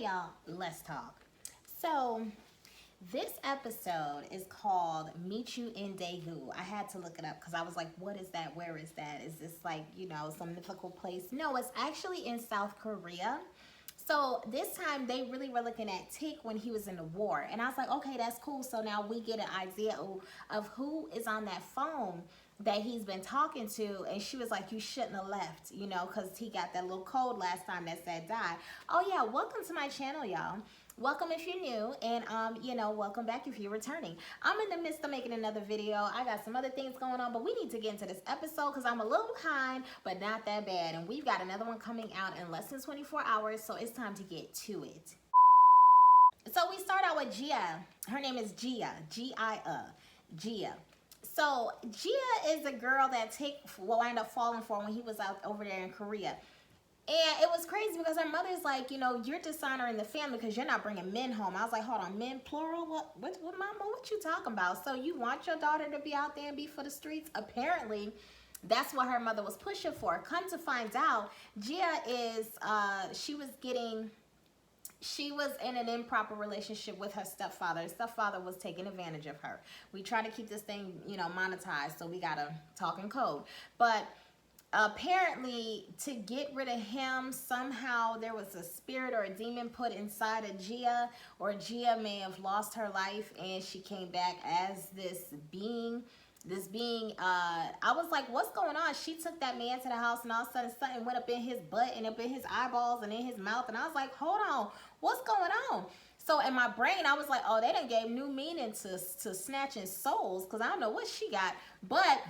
Hey y'all, let's talk. So, this episode is called Meet You in DAEGU. I had to look it up because I was like, what is that? Where is that? Is this like, some mythical place? No, it's actually in South Korea. So this time they really were looking at Tick when he was in the war. And I was like, okay, that's cool. So now we get an idea of who is on that phone that he's been talking to. And she was like, you shouldn't have left, because he got that little code last time that said die. Oh yeah, welcome to my channel, y'all. Welcome if you're new, and welcome back if you're returning. I'm in the midst of making another video. I got some other things going on, but we need to get into this episode because I'm a little behind, but not that bad. And we've got another one coming out in less than 24 hours, so it's time to get to it. So we start out with Gia. Her name is Gia, G-I-A, Gia. So Gia is a girl that Tick will end up falling for when he was out over there in Korea. And it was crazy because her mother's like, you're dishonoring the family because you're not bringing men home. I was like, hold on, men plural? What, mama, what you talking about? So you want your daughter to be out there and be for the streets? Apparently, that's what her mother was pushing for. Come to find out, Gia is, she was in an improper relationship with her stepfather. Her stepfather was taking advantage of her. We try to keep this thing, monetized, so we got to talk in code. But apparently, to get rid of him, somehow there was a spirit or a demon put inside of Gia, or Gia may have lost her life and she came back as this being. I was like, what's going on? She took that man to the house and all of a sudden something went up in his butt and up in his eyeballs and in his mouth. And I was like, hold on, what's going on? So in my brain, I was like, oh, they done gave new meaning to snatching souls, because I don't know what she got. But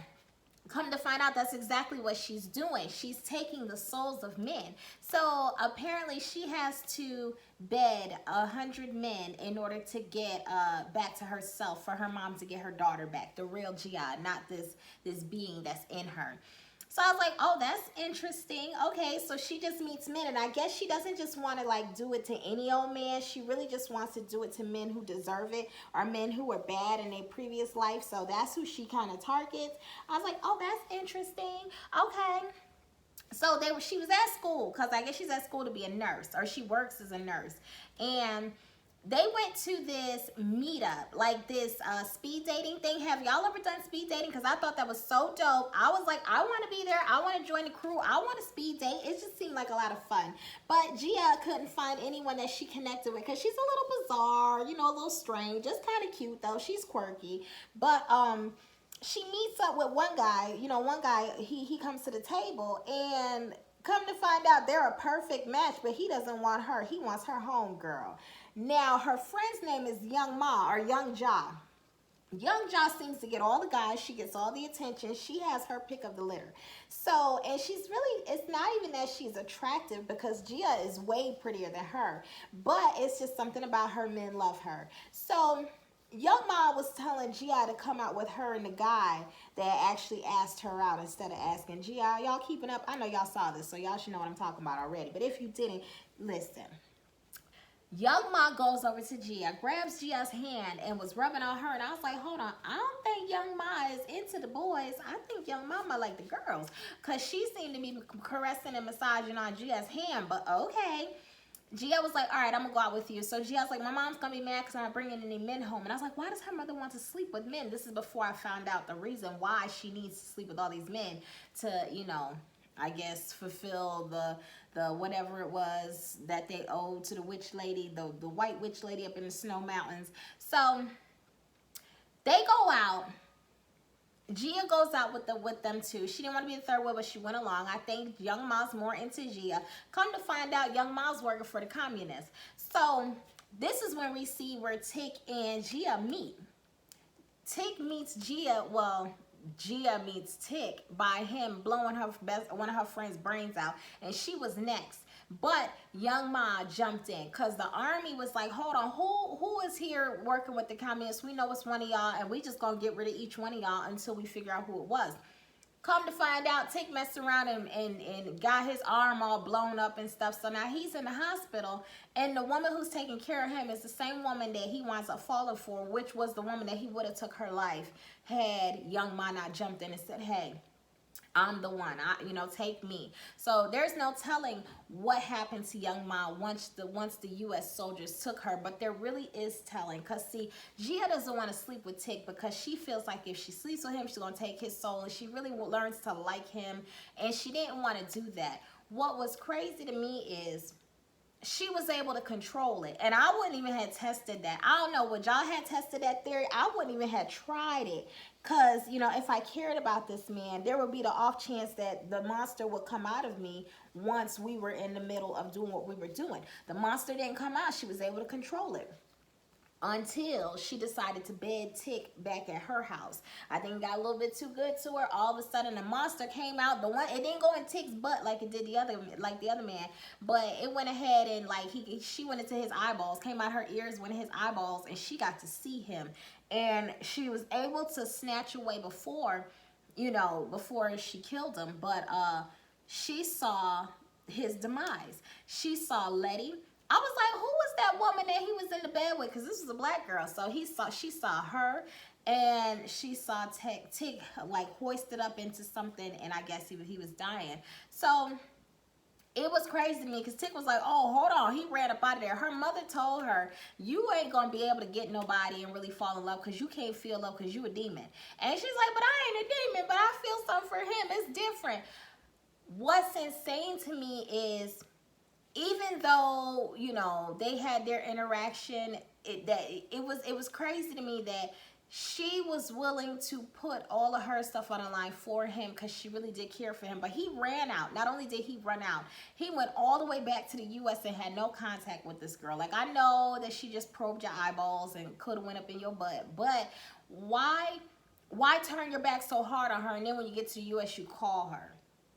come to find out, that's exactly what she's doing. She's taking the souls of men. So apparently she has to bed 100 men in order to get back to herself, for her mom to get her daughter back, the real Gia, not this being that's in her. So I was like, oh, that's interesting. Okay, so she just meets men, and I guess she doesn't just want to like do it to any old man. She really just wants to do it to men who deserve it, or men who were bad in their previous life. So that's who she kind of targets. I was like, oh, that's interesting. Okay. So she was at school, because I guess she's at school to be a nurse, or she works as a nurse. And they went to this meetup, like this speed dating thing. Have y'all ever done speed dating? Because I thought that was so dope. I was like, I want to be there. I want to join the crew. I want to speed date. It just seemed like a lot of fun. But Gia couldn't find anyone that she connected with, because she's a little bizarre, a little strange. Just kind of cute, though. She's quirky. But she meets up with one guy. One guy, he comes to the table, and come to find out they're a perfect match, but he doesn't want her. He wants her homegirl. Now, her friend's name is Young Ma, or Young Ja. Young Ja seems to get all the guys. She gets all the attention. She has her pick of the litter. So, and she's really, it's not even that she's attractive, because Gia is way prettier than her. But it's just something about her, men love her. So Young Ma was telling Gia to come out with her and the guy that actually asked her out instead of asking Gia. Y'all keeping up? I know y'all saw this, so y'all should know what I'm talking about already. But if you didn't, listen. Young Ma goes over to Gia, grabs Gia's hand, and was rubbing on her. And I was like, hold on, I don't think Young Ma is into the boys. I think Young Ma might like the girls, because she seemed to be caressing and massaging on Gia's hand. But okay. Gia was like, all right, I'm going to go out with you. So Gia's like, my mom's going to be mad because I'm not bringing any men home. And I was like, why does her mother want to sleep with men? This is before I found out the reason why she needs to sleep with all these men to, I guess fulfill the whatever it was that they owed to the witch lady, the white witch lady up in the snow mountains. So they go out. Gia goes out with them too. She didn't want to be the third wheel, but she went along. I think Young Ma's more into Gia. Come to find out, Young Ma's working for the communists. So this is when we see where Tick and Gia meet. Tick meets Gia, well, Gia meets Tick by him blowing one of her friend's brains out, and she was next. But Young Ma jumped in, because the army was like, hold on, who is here working with the communists? We know it's one of y'all, and we just gonna get rid of each one of y'all until we figure out who it was. Come to find out, Tick messed around and got his arm all blown up and stuff. So now he's in the hospital, and the woman who's taking care of him is the same woman that he winds up falling for, which was the woman that he would have took her life had Young Ma not jumped in and said, hey, I'm the one, you know, take me. So there's no telling what happened to young Ma once the U.S. soldiers took her, but there really is telling. Because see, Gia doesn't want to sleep with Tick because she feels like if she sleeps with him, she's going to take his soul, and she really learns to like him, and she didn't want to do that. What was crazy to me is she was able to control it, and I wouldn't even have tested that. I don't know, would y'all have tested that theory? I wouldn't even have tried it, because you know, if I cared about this man, there would be the off chance that the monster would come out of me once we were in the middle of doing what we were doing. The monster didn't come out. She was able to control it until she decided to bed Tick back at her house. I think it got a little bit too good to her. All of a sudden, the monster came out. The one, it didn't go in Tick's butt like it did the other man, but it went ahead and like she went into his eyeballs, came out her ears, went in his eyeballs, and she got to see him. And she was able to snatch away before, you know, before she killed him. But she saw his demise. She saw Leti. I was like, who was that woman that he was in the bed with? Because this was a black girl. So she saw her, and she saw Tick like hoisted up into something, and I guess he was dying. So it was crazy to me because Tick was like, oh, hold on. He ran up out of there. Her mother told her, you ain't going to be able to get nobody and really fall in love because you can't feel love because you a demon. And she's like, but I ain't a demon, but I feel something for him. It's different. What's insane to me is, even though, you know, they had their interaction, it was crazy to me that she was willing to put all of her stuff on the line for him because she really did care for him. But he ran out. Not only did he run out, he went all the way back to the U.S. and had no contact with this girl. Like, I know that she just probed your eyeballs and could have went up in your butt, but why turn your back so hard on her, and then when you get to the U.S. you call her?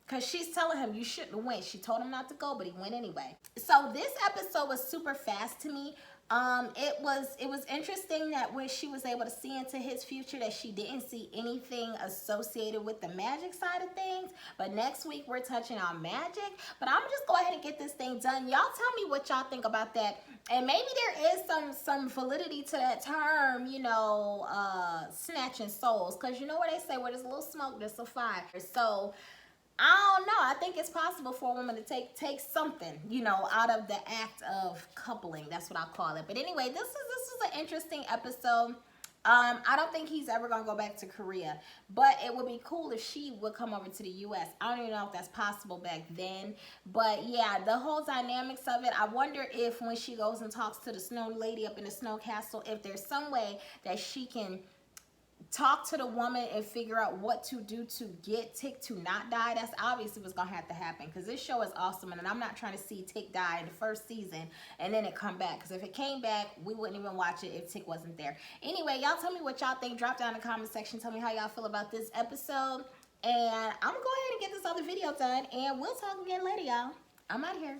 Because she's telling him you shouldn't have went. She told him not to go, but he went anyway. So this episode was super fast to me. It was interesting that when she was able to see into his future, that she didn't see anything associated with the magic side of things. But next week we're touching on magic. But I'm just go ahead and get this thing done. Y'all tell me what y'all think about that. And maybe there is some validity to that term, you know, snatching souls. Because you know what they say, where there's a little smoke, there's a fire. So I don't know. I think it's possible for a woman to take something, you know, out of the act of coupling. That's what I call it. But anyway, this is an interesting episode. I don't think he's ever gonna go back to Korea, but it would be cool if she would come over to the U.S. I don't even know if that's possible back then, but yeah, the whole dynamics of it. I wonder if when she goes and talks to the snow lady up in the snow castle, if there's some way that she can talk to the woman and figure out what to do to get Tick to not die. That's obviously what's gonna have to happen, because this show is awesome, and I'm not trying to see Tick die in the first season and then it come back, because if it came back, we wouldn't even watch it if Tick wasn't there. Anyway, y'all tell me what y'all think. Drop down in the comment section. Tell me how y'all feel about this episode, and I'm gonna go ahead and get this other video done, and we'll talk again later, y'all. I'm out here.